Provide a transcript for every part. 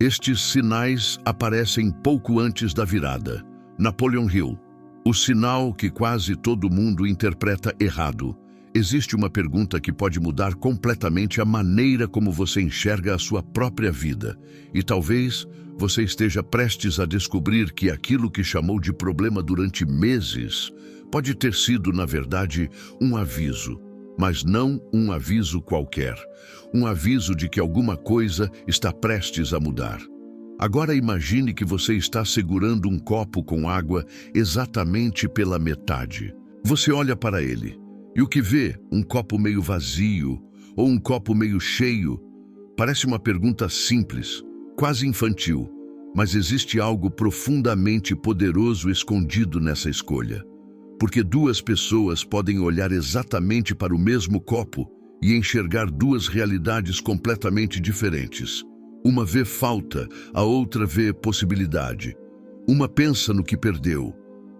Estes sinais aparecem pouco antes da virada. Napoleon Hill. O sinal que quase todo mundo interpreta errado. Existe uma pergunta que pode mudar completamente a maneira como você enxerga a sua própria vida. E talvez você esteja prestes a descobrir que aquilo que chamou de problema durante meses pode ter sido, na verdade, um aviso. Mas não um aviso qualquer. Um aviso de que alguma coisa está prestes a mudar. Agora imagine que você está segurando um copo com água exatamente pela metade. Você olha para ele e o que vê? Um copo meio vazio ou um copo meio cheio? Parece uma pergunta simples, quase infantil, mas existe algo profundamente poderoso escondido nessa escolha. Porque duas pessoas podem olhar exatamente para o mesmo copo e enxergar duas realidades completamente diferentes. Uma vê falta, a outra vê possibilidade. Uma pensa no que perdeu,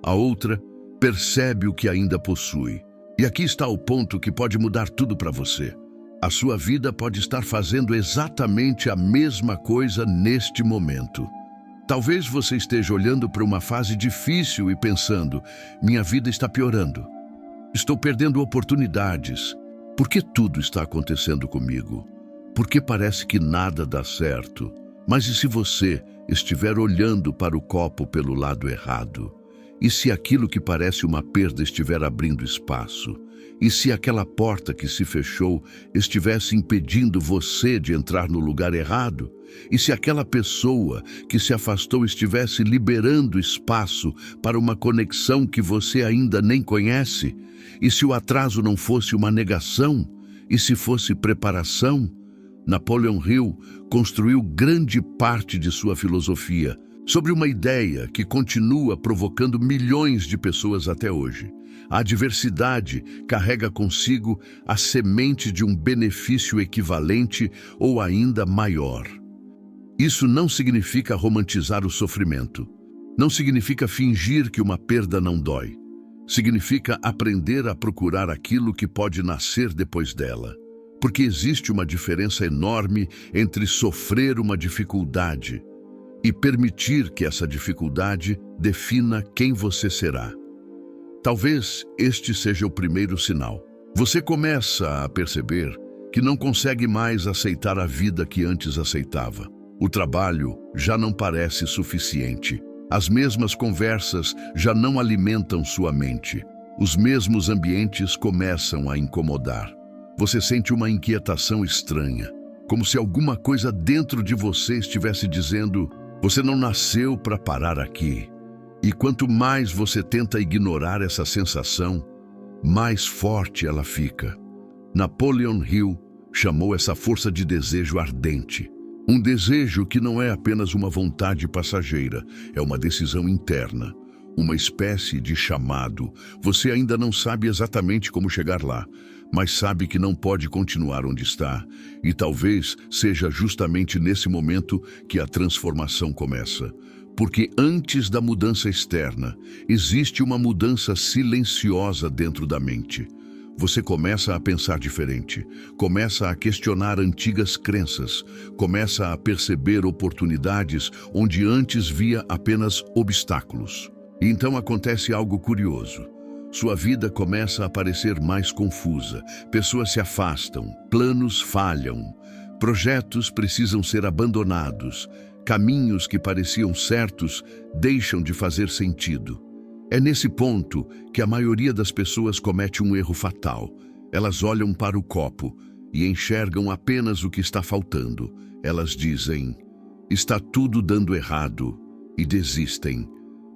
a outra percebe o que ainda possui. E aqui está o ponto que pode mudar tudo para você. A sua vida pode estar fazendo exatamente a mesma coisa neste momento. Talvez você esteja olhando para uma fase difícil e pensando: minha vida está piorando. Estou perdendo oportunidades. Por que tudo está acontecendo comigo? Por que parece que nada dá certo? Mas e se você estiver olhando para o copo pelo lado errado? E se aquilo que parece uma perda estiver abrindo espaço? E se aquela porta que se fechou estivesse impedindo você de entrar no lugar errado? E se aquela pessoa que se afastou estivesse liberando espaço para uma conexão que você ainda nem conhece? E se o atraso não fosse uma negação? E se fosse preparação? Napoleon Hill construiu grande parte de sua filosofia sobre uma ideia que continua provocando milhões de pessoas até hoje. A adversidade carrega consigo a semente de um benefício equivalente ou ainda maior. Isso não significa romantizar o sofrimento. Não significa fingir que uma perda não dói. Significa aprender a procurar aquilo que pode nascer depois dela. Porque existe uma diferença enorme entre sofrer uma dificuldade e permitir que essa dificuldade defina quem você será. Talvez este seja o primeiro sinal. Você começa a perceber que não consegue mais aceitar a vida que antes aceitava. O trabalho já não parece suficiente. As mesmas conversas já não alimentam sua mente. Os mesmos ambientes começam a incomodar. Você sente uma inquietação estranha, como se alguma coisa dentro de você estivesse dizendo: você não nasceu para parar aqui. E quanto mais você tenta ignorar essa sensação, mais forte ela fica. Napoleon Hill chamou essa força de desejo ardente. Um desejo que não é apenas uma vontade passageira, é uma decisão interna, uma espécie de chamado. Você ainda não sabe exatamente como chegar lá, mas sabe que não pode continuar onde está. E talvez seja justamente nesse momento que a transformação começa. Porque antes da mudança externa, existe uma mudança silenciosa dentro da mente. Você começa a pensar diferente, começa a questionar antigas crenças, começa a perceber oportunidades onde antes via apenas obstáculos. E então acontece algo curioso. Sua vida começa a parecer mais confusa, pessoas se afastam, planos falham, projetos precisam ser abandonados, caminhos que pareciam certos deixam de fazer sentido. É nesse ponto que a maioria das pessoas comete um erro fatal. Elas olham para o copo e enxergam apenas o que está faltando. Elas dizem: está tudo dando errado, e desistem.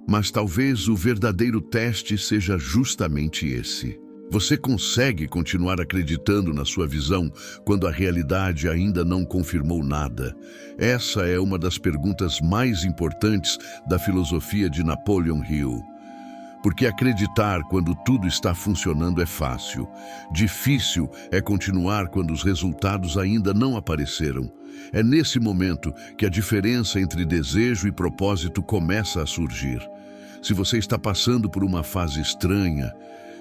Mas talvez o verdadeiro teste seja justamente esse. Você consegue continuar acreditando na sua visão quando a realidade ainda não confirmou nada? Essa é uma das perguntas mais importantes da filosofia de Napoleon Hill. Porque acreditar quando tudo está funcionando é fácil. Difícil é continuar quando os resultados ainda não apareceram. É nesse momento que a diferença entre desejo e propósito começa a surgir. Se você está passando por uma fase estranha,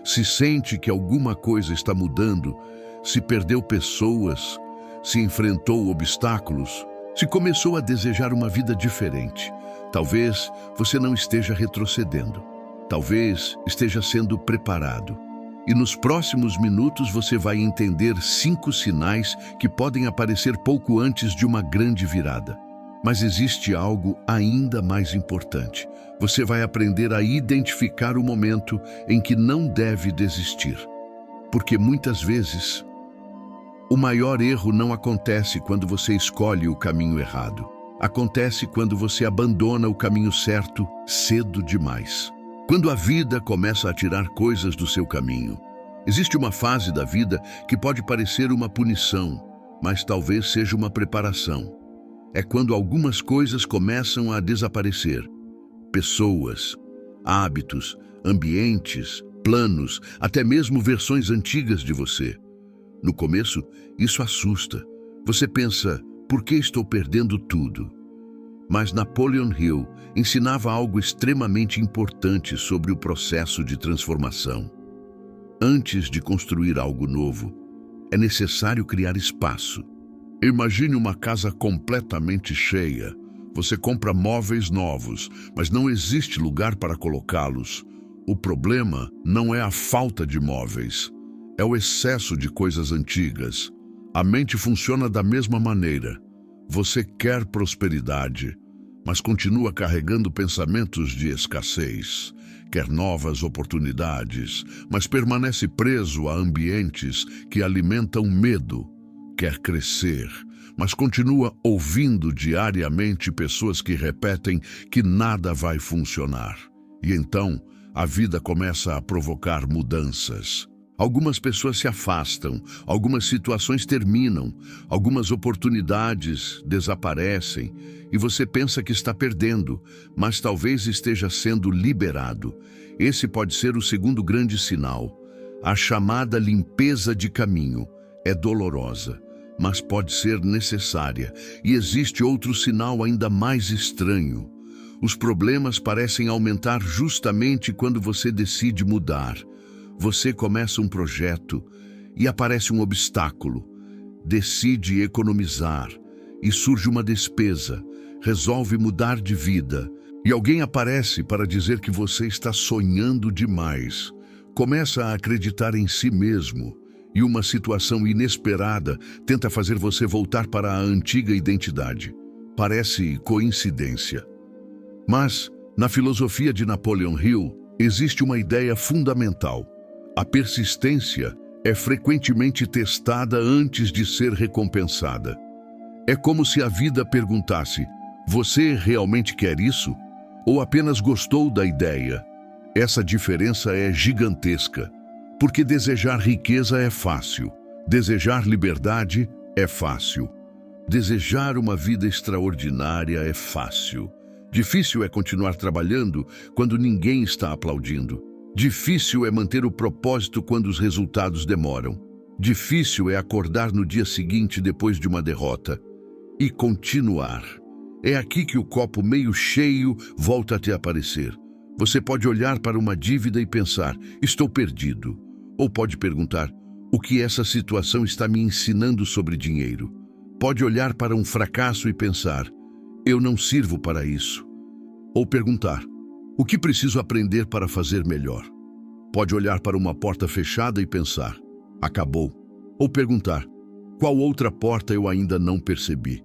se sente que alguma coisa está mudando, se perdeu pessoas, se enfrentou obstáculos, Se começou a desejar uma vida diferente, talvez você não esteja retrocedendo. Talvez esteja sendo preparado. E nos próximos minutos você vai entender 5 sinais que podem aparecer pouco antes de uma grande virada. Mas existe algo ainda mais importante. Você vai aprender a identificar o momento em que não deve desistir. Porque muitas vezes, o maior erro não acontece quando você escolhe o caminho errado. Acontece quando você abandona o caminho certo cedo demais. Quando a vida começa a tirar coisas do seu caminho. Existe uma fase da vida que pode parecer uma punição, mas talvez seja uma preparação. É quando algumas coisas começam a desaparecer. Pessoas, hábitos, ambientes, planos, até mesmo versões antigas de você. No começo, isso assusta. Você pensa, por que estou perdendo tudo? Mas Napoleon Hill ensinava algo extremamente importante sobre o processo de transformação. Antes de construir algo novo, é necessário criar espaço. Imagine uma casa completamente cheia. Você compra móveis novos, mas não existe lugar para colocá-los. O problema não é a falta de móveis, é o excesso de coisas antigas. A mente funciona da mesma maneira. Você quer prosperidade, mas continua carregando pensamentos de escassez. Quer novas oportunidades, mas permanece preso a ambientes que alimentam medo. Quer crescer, mas continua ouvindo diariamente pessoas que repetem que nada vai funcionar. E então, a vida começa a provocar mudanças. Algumas pessoas se afastam, algumas situações terminam, algumas oportunidades desaparecem e você pensa que está perdendo, mas talvez esteja sendo liberado. Esse pode ser o segundo grande sinal. A chamada limpeza de caminho é dolorosa, mas pode ser necessária. E existe outro sinal ainda mais estranho. Os problemas parecem aumentar justamente quando você decide mudar. Você começa um projeto e aparece um obstáculo. Decide economizar e surge uma despesa. Resolve mudar de vida e alguém aparece para dizer que você está sonhando demais. Começa a acreditar em si mesmo e uma situação inesperada tenta fazer você voltar para a antiga identidade. Parece coincidência. Mas, na filosofia de Napoleon Hill, existe uma ideia fundamental. A persistência é frequentemente testada antes de ser recompensada. É como se a vida perguntasse, você realmente quer isso? Ou apenas gostou da ideia? Essa diferença é gigantesca, porque desejar riqueza é fácil, desejar liberdade é fácil, desejar uma vida extraordinária é fácil. Difícil é continuar trabalhando quando ninguém está aplaudindo. Difícil é manter o propósito quando os resultados demoram. Difícil é acordar no dia seguinte depois de uma derrota. E continuar. É aqui que o copo meio cheio volta a te aparecer. Você pode olhar para uma dívida e pensar, estou perdido. Ou pode perguntar, o que essa situação está me ensinando sobre dinheiro? Pode olhar para um fracasso e pensar, eu não sirvo para isso. Ou perguntar, o que preciso aprender para fazer melhor? Pode olhar para uma porta fechada e pensar, acabou. Ou perguntar, qual outra porta eu ainda não percebi?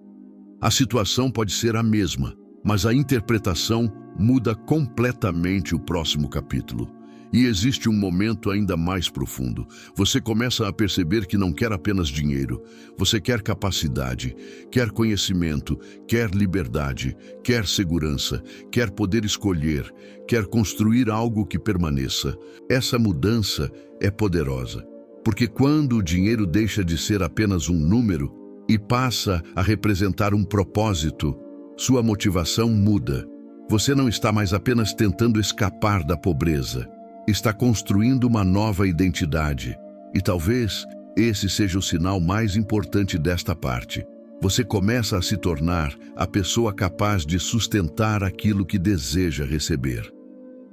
A situação pode ser a mesma, mas a interpretação muda completamente o próximo capítulo. E existe um momento ainda mais profundo. Você começa a perceber que não quer apenas dinheiro. Você quer capacidade, quer conhecimento, quer liberdade, quer segurança, quer poder escolher, quer construir algo que permaneça. Essa mudança é poderosa, porque quando o dinheiro deixa de ser apenas um número e passa a representar um propósito, sua motivação muda. Você não está mais apenas tentando escapar da pobreza. Está construindo uma nova identidade. E talvez esse seja o sinal mais importante desta parte. Você começa a se tornar a pessoa capaz de sustentar aquilo que deseja receber.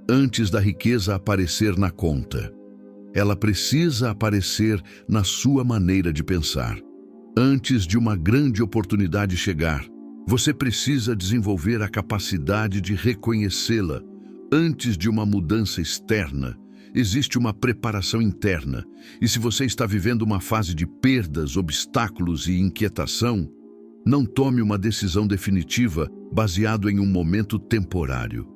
Antes da riqueza aparecer na conta, ela precisa aparecer na sua maneira de pensar. Antes de uma grande oportunidade chegar, Você precisa desenvolver a capacidade de reconhecê-la. Antes de uma mudança externa, existe uma preparação interna. E se você está vivendo uma fase de perdas, obstáculos e inquietação, não tome uma decisão definitiva baseado em um momento temporário.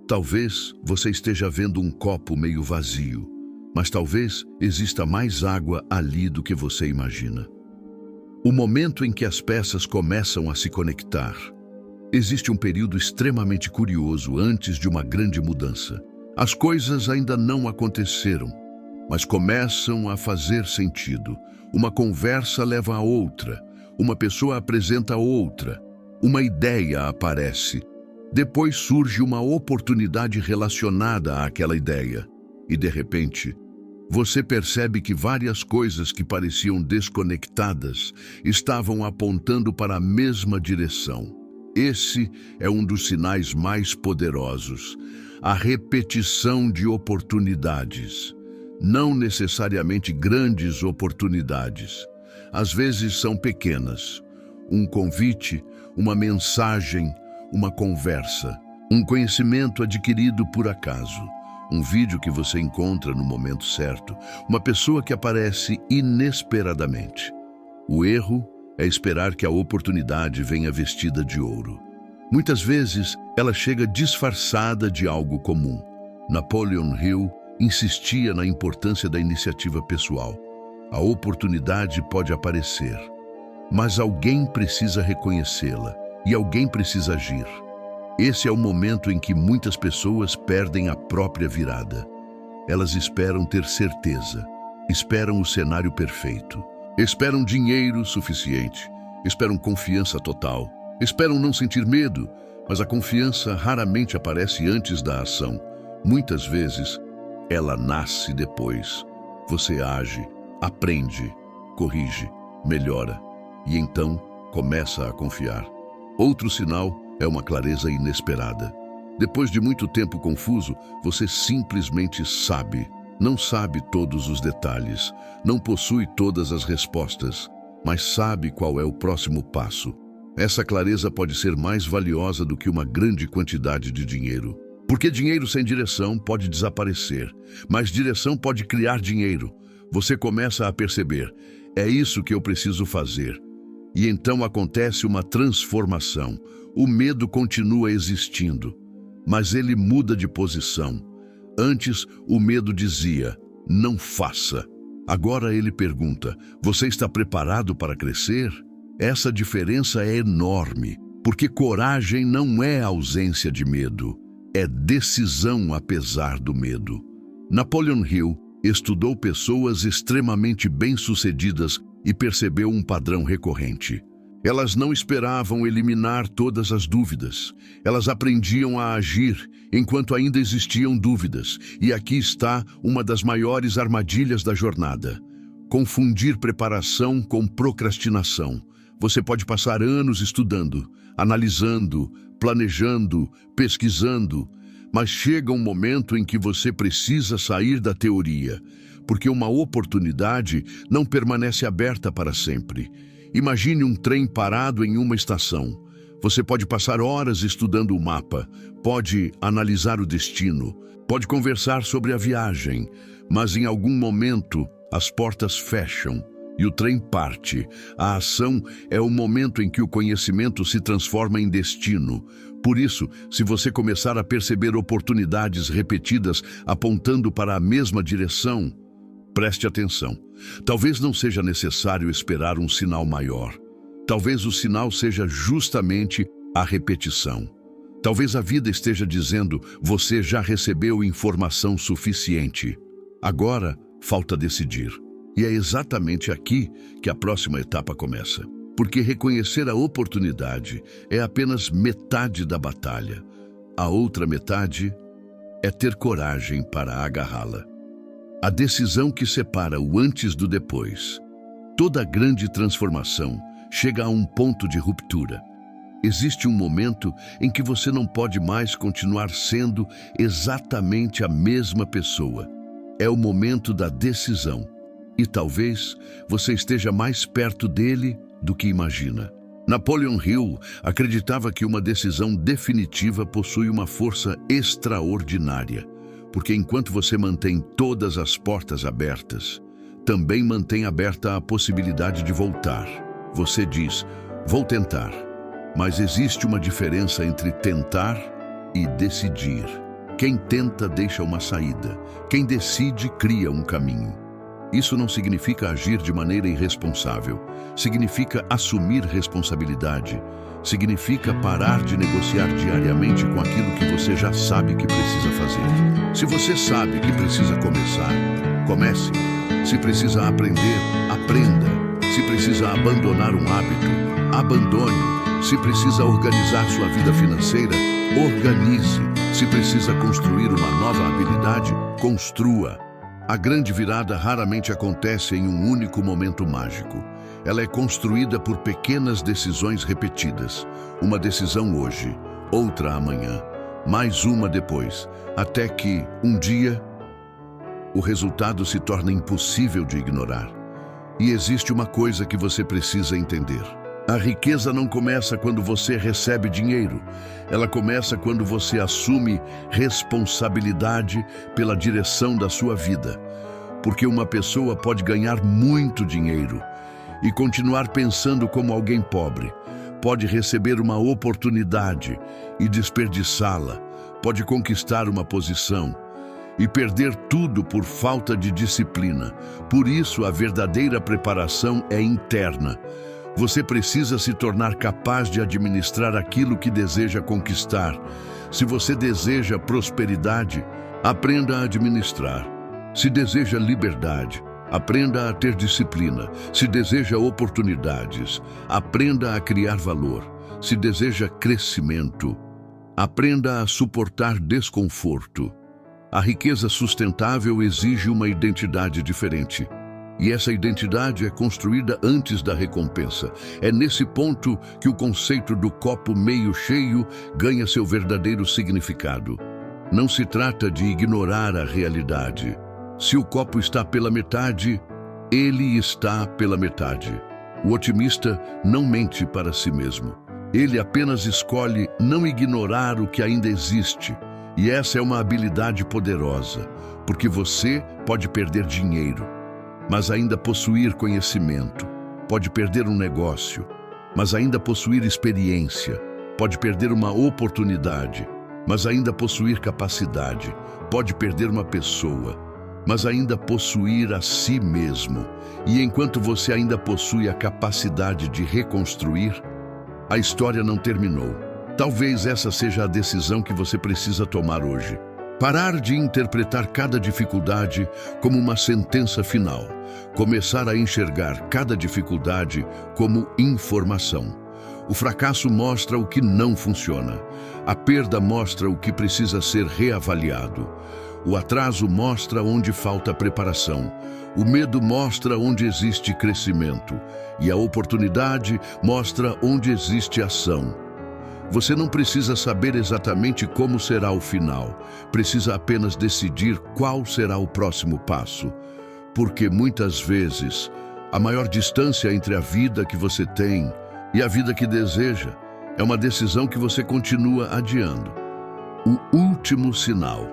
Talvez você esteja vendo um copo meio vazio, mas talvez exista mais água ali do que você imagina. O momento em que as peças começam a se conectar. Existe um período extremamente curioso antes de uma grande mudança. As coisas ainda não aconteceram, mas começam a fazer sentido. Uma conversa leva a outra, uma pessoa apresenta a outra, uma ideia aparece. Depois surge uma oportunidade relacionada àquela ideia. E de repente, você percebe que várias coisas que pareciam desconectadas estavam apontando para a mesma direção. Esse é um dos sinais mais poderosos, a repetição de oportunidades. Não necessariamente grandes oportunidades. Às vezes são pequenas. Um convite, uma mensagem, uma conversa, um conhecimento adquirido por acaso, um vídeo que você encontra no momento certo, uma pessoa que aparece inesperadamente. O erro é esperar que a oportunidade venha vestida de ouro. Muitas vezes, ela chega disfarçada de algo comum. Napoleon Hill insistia na importância da iniciativa pessoal. A oportunidade pode aparecer, mas alguém precisa reconhecê-la e alguém precisa agir. Esse é o momento em que muitas pessoas perdem a própria virada. Elas esperam ter certeza, esperam o cenário perfeito. Esperam dinheiro suficiente, esperam confiança total, esperam não sentir medo, mas a confiança raramente aparece antes da ação. Muitas vezes, ela nasce depois. Você age, aprende, corrige, melhora e então começa a confiar. Outro sinal é uma clareza inesperada. Depois de muito tempo confuso, você simplesmente sabe. Não sabe todos os detalhes, não possui todas as respostas, mas sabe qual é o próximo passo. Essa clareza pode ser mais valiosa do que uma grande quantidade de dinheiro. Porque dinheiro sem direção pode desaparecer, mas direção pode criar dinheiro. Você começa a perceber, é isso que eu preciso fazer. E então acontece uma transformação. O medo continua existindo, mas ele muda de posição. Antes, o medo dizia, não faça. Agora ele pergunta, você está preparado para crescer? Essa diferença é enorme, porque coragem não é ausência de medo, é decisão apesar do medo. Napoleon Hill estudou pessoas extremamente bem-sucedidas e percebeu um padrão recorrente. Elas não esperavam eliminar todas as dúvidas. Elas aprendiam a agir enquanto ainda existiam dúvidas. E aqui está uma das maiores armadilhas da jornada. Confundir preparação com procrastinação. Você pode passar anos estudando, analisando, planejando, pesquisando, mas chega um momento em que você precisa sair da teoria, porque uma oportunidade não permanece aberta para sempre. Imagine um trem parado em uma estação. Você pode passar horas estudando o mapa, pode analisar o destino, pode conversar sobre a viagem, mas em algum momento as portas fecham e o trem parte. A ação é o momento em que o conhecimento se transforma em destino. Por isso, se você começar a perceber oportunidades repetidas apontando para a mesma direção, preste atenção. Talvez não seja necessário esperar um sinal maior. Talvez o sinal seja justamente a repetição. Talvez a vida esteja dizendo, você já recebeu informação suficiente. Agora, falta decidir. E é exatamente aqui que a próxima etapa começa. Porque reconhecer a oportunidade é apenas metade da batalha. A outra metade é ter coragem para agarrá-la. A decisão que separa o antes do depois. Toda grande transformação chega a um ponto de ruptura. Existe um momento em que você não pode mais continuar sendo exatamente a mesma pessoa. É o momento da decisão. E talvez você esteja mais perto dele do que imagina. Napoleon Hill acreditava que uma decisão definitiva possui uma força extraordinária, porque enquanto você mantém todas as portas abertas, também mantém aberta a possibilidade de voltar. Você diz, vou tentar, mas existe uma diferença entre tentar e decidir. Quem tenta deixa uma saída, quem decide cria um caminho. Isso não significa agir de maneira irresponsável, significa assumir responsabilidade, significa parar de negociar diariamente com aquilo que você já sabe que precisa fazer. Se você sabe que precisa começar, comece. Se precisa aprender, aprenda. Se precisa abandonar um hábito, abandone. Se precisa organizar sua vida financeira, organize. Se precisa construir uma nova habilidade, construa. A grande virada raramente acontece em um único momento mágico. Ela é construída por pequenas decisões repetidas. Uma decisão hoje, outra amanhã, mais uma depois, até que, um dia, o resultado se torna impossível de ignorar. E existe uma coisa que você precisa entender. A riqueza não começa quando você recebe dinheiro. Ela começa quando você assume responsabilidade pela direção da sua vida. Porque uma pessoa pode ganhar muito dinheiro e continuar pensando como alguém pobre. Pode receber uma oportunidade e desperdiçá-la. Pode conquistar uma posição e perder tudo por falta de disciplina. Por isso, a verdadeira preparação é interna. Você precisa se tornar capaz de administrar aquilo que deseja conquistar. Se você deseja prosperidade, aprenda a administrar. Se deseja liberdade, aprenda a ter disciplina. Se deseja oportunidades, aprenda a criar valor. Se deseja crescimento, aprenda a suportar desconforto. A riqueza sustentável exige uma identidade diferente. E essa identidade é construída antes da recompensa. É nesse ponto que o conceito do copo meio cheio ganha seu verdadeiro significado. Não se trata de ignorar a realidade. Se o copo está pela metade, ele está pela metade. O otimista não mente para si mesmo. Ele apenas escolhe não ignorar o que ainda existe. E essa é uma habilidade poderosa, porque você pode perder dinheiro, mas ainda possuir conhecimento. Pode perder um negócio, mas ainda possuir experiência. Pode perder uma oportunidade, mas ainda possuir capacidade. Pode perder uma pessoa, mas ainda possuir a si mesmo. E enquanto você ainda possui a capacidade de reconstruir, a história não terminou. Talvez essa seja a decisão que você precisa tomar hoje. Parar de interpretar cada dificuldade como uma sentença final. Começar a enxergar cada dificuldade como informação. O fracasso mostra o que não funciona. A perda mostra o que precisa ser reavaliado. O atraso mostra onde falta preparação. O medo mostra onde existe crescimento. E a oportunidade mostra onde existe ação. Você não precisa saber exatamente como será o final. Precisa apenas decidir qual será o próximo passo. Porque muitas vezes, a maior distância entre a vida que você tem e a vida que deseja é uma decisão que você continua adiando. O último sinal: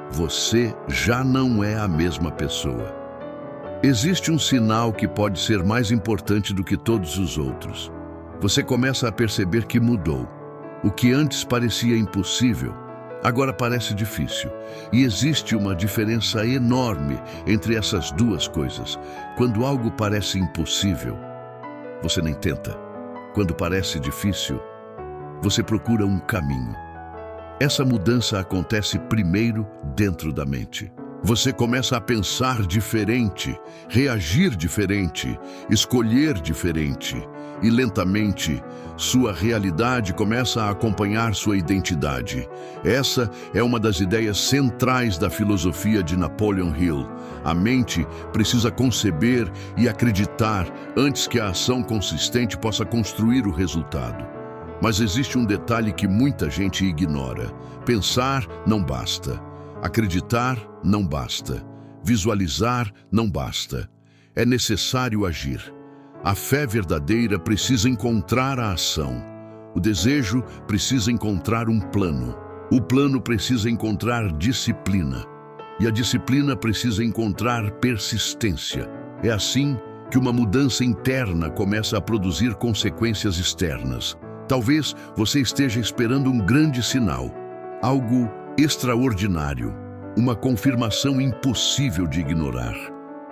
você já não é a mesma pessoa. Existe um sinal que pode ser mais importante do que todos os outros. Você começa a perceber que mudou. O que antes parecia impossível, agora parece difícil. E existe uma diferença enorme entre essas duas coisas. Quando algo parece impossível, você nem tenta. Quando parece difícil, você procura um caminho. Essa mudança acontece primeiro dentro da mente. Você começa a pensar diferente, reagir diferente, escolher diferente. E lentamente, sua realidade começa a acompanhar sua identidade. Essa é uma das ideias centrais da filosofia de Napoleon Hill. A mente precisa conceber e acreditar antes que a ação consistente possa construir o resultado. Mas existe um detalhe que muita gente ignora. Pensar não basta. Acreditar não basta. Visualizar não basta. É necessário agir. A fé verdadeira precisa encontrar a ação. O desejo precisa encontrar um plano. O plano precisa encontrar disciplina. E a disciplina precisa encontrar persistência. É assim que uma mudança interna começa a produzir consequências externas. Talvez você esteja esperando um grande sinal, algo extraordinário, uma confirmação impossível de ignorar.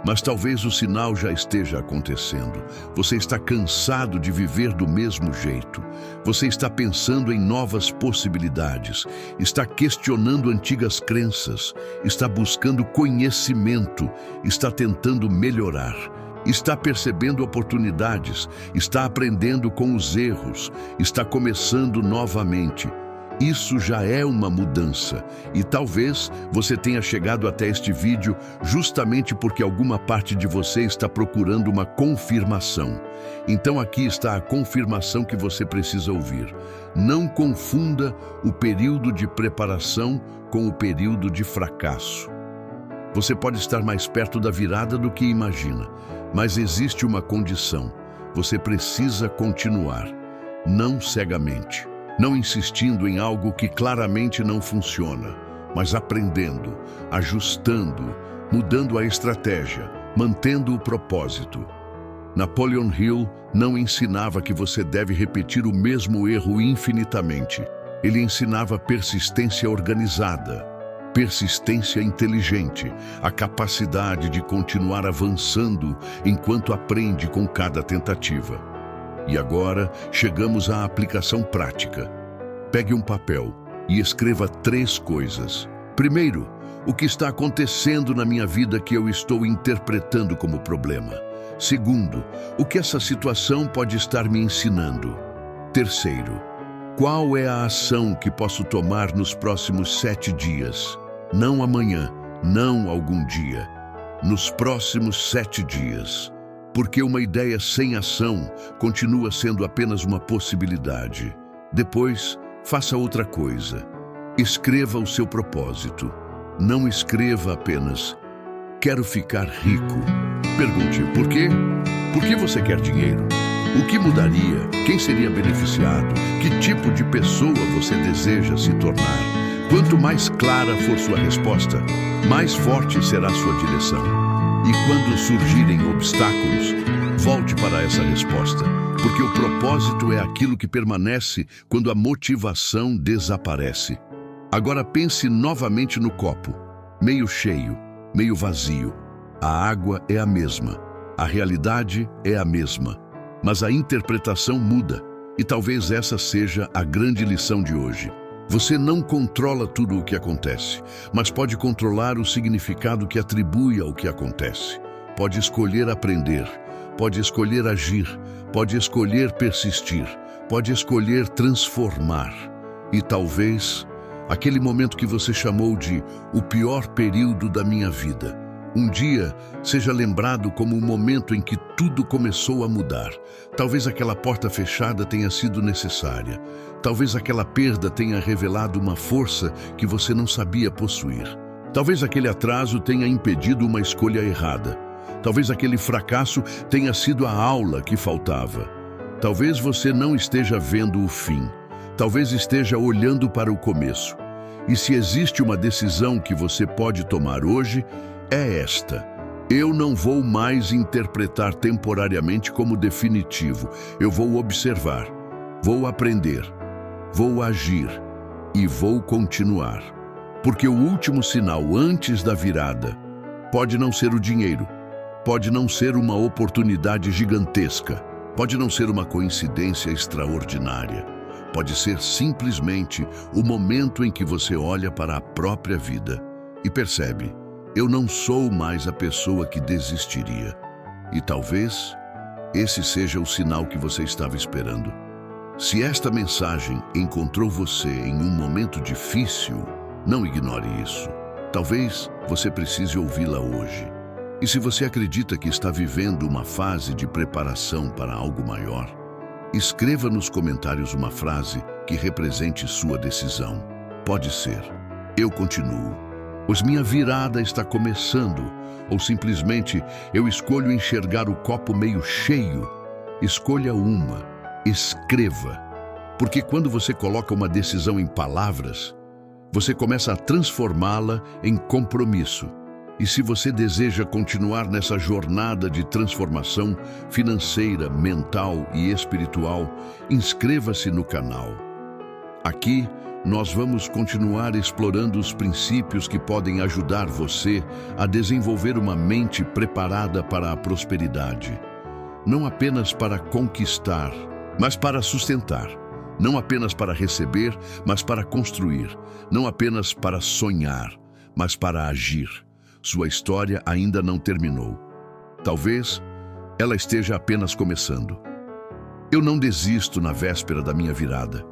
Mas talvez o sinal já esteja acontecendo. Você está cansado de viver do mesmo jeito. Você está pensando em novas possibilidades. Está questionando antigas crenças. Está buscando conhecimento. Está tentando melhorar. Está percebendo oportunidades. Está aprendendo com os erros. Está começando novamente. Isso já é uma mudança, e talvez você tenha chegado até este vídeo justamente porque alguma parte de você está procurando uma confirmação. Então aqui está a confirmação que você precisa ouvir. Não confunda o período de preparação com o período de fracasso. Você pode estar mais perto da virada do que imagina, mas existe uma condição. Você precisa continuar, não cegamente. Não insistindo em algo que claramente não funciona, mas aprendendo, ajustando, mudando a estratégia, mantendo o propósito. Napoleon Hill não ensinava que você deve repetir o mesmo erro infinitamente. Ele ensinava persistência organizada, persistência inteligente, a capacidade de continuar avançando enquanto aprende com cada tentativa. E agora chegamos à aplicação prática. Pegue um papel e escreva 3 coisas. Primeiro, o que está acontecendo na minha vida que eu estou interpretando como problema. Segundo, o que essa situação pode estar me ensinando. Terceiro, qual é a ação que posso tomar nos próximos 7 dias? Não amanhã, não algum dia. Nos próximos 7 dias. Porque uma ideia sem ação continua sendo apenas uma possibilidade. Depois, faça outra coisa. Escreva o seu propósito. Não escreva apenas, quero ficar rico. Pergunte, por quê? Por que você quer dinheiro? O que mudaria? Quem seria beneficiado? Que tipo de pessoa você deseja se tornar? Quanto mais clara for sua resposta, mais forte será sua direção. E quando surgirem obstáculos, volte para essa resposta, porque o propósito é aquilo que permanece quando a motivação desaparece. Agora pense novamente no copo, meio cheio, meio vazio. A água é a mesma, a realidade é a mesma, mas a interpretação muda, e talvez essa seja a grande lição de hoje. Você não controla tudo o que acontece, mas pode controlar o significado que atribui ao que acontece. Pode escolher aprender, pode escolher agir, pode escolher persistir, pode escolher transformar. E talvez aquele momento que você chamou de o pior período da minha vida, um dia seja lembrado como o momento em que tudo começou a mudar. Talvez aquela porta fechada tenha sido necessária. Talvez aquela perda tenha revelado uma força que você não sabia possuir. Talvez aquele atraso tenha impedido uma escolha errada. Talvez aquele fracasso tenha sido a aula que faltava. Talvez você não esteja vendo o fim. Talvez esteja olhando para o começo. E se existe uma decisão que você pode tomar hoje, é esta. Eu não vou mais interpretar temporariamente como definitivo. Eu vou observar, vou aprender, vou agir e vou continuar. Porque o último sinal antes da virada pode não ser o dinheiro, pode não ser uma oportunidade gigantesca, pode não ser uma coincidência extraordinária. Pode ser simplesmente o momento em que você olha para a própria vida e percebe: eu não sou mais a pessoa que desistiria. E talvez esse seja o sinal que você estava esperando. Se esta mensagem encontrou você em um momento difícil, não ignore isso. Talvez você precise ouvi-la hoje. E se você acredita que está vivendo uma fase de preparação para algo maior, escreva nos comentários uma frase que represente sua decisão. Pode ser: eu continuo. Pois minha virada está começando, ou simplesmente eu escolho enxergar o copo meio cheio Escolha uma, escreva. Porque quando você coloca uma decisão em palavras, você começa a transformá-la em compromisso. E se você deseja continuar nessa jornada de transformação financeira, mental e espiritual, inscreva-se no canal. Aqui, nós vamos continuar explorando os princípios que podem ajudar você a desenvolver uma mente preparada para a prosperidade. Não apenas para conquistar, mas para sustentar. Não apenas para receber, mas para construir. Não apenas para sonhar, mas para agir. Sua história ainda não terminou. Talvez ela esteja apenas começando. Eu não desisto na véspera da minha virada.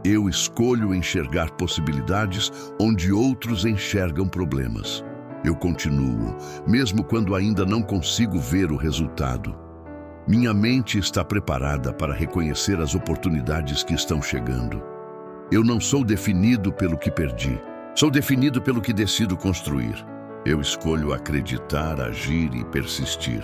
Eu escolho enxergar possibilidades onde outros enxergam problemas. Eu continuo, mesmo quando ainda não consigo ver o resultado. Minha mente está preparada para reconhecer as oportunidades que estão chegando. Eu não sou definido pelo que perdi. Sou definido pelo que decido construir. Eu escolho acreditar, agir e persistir.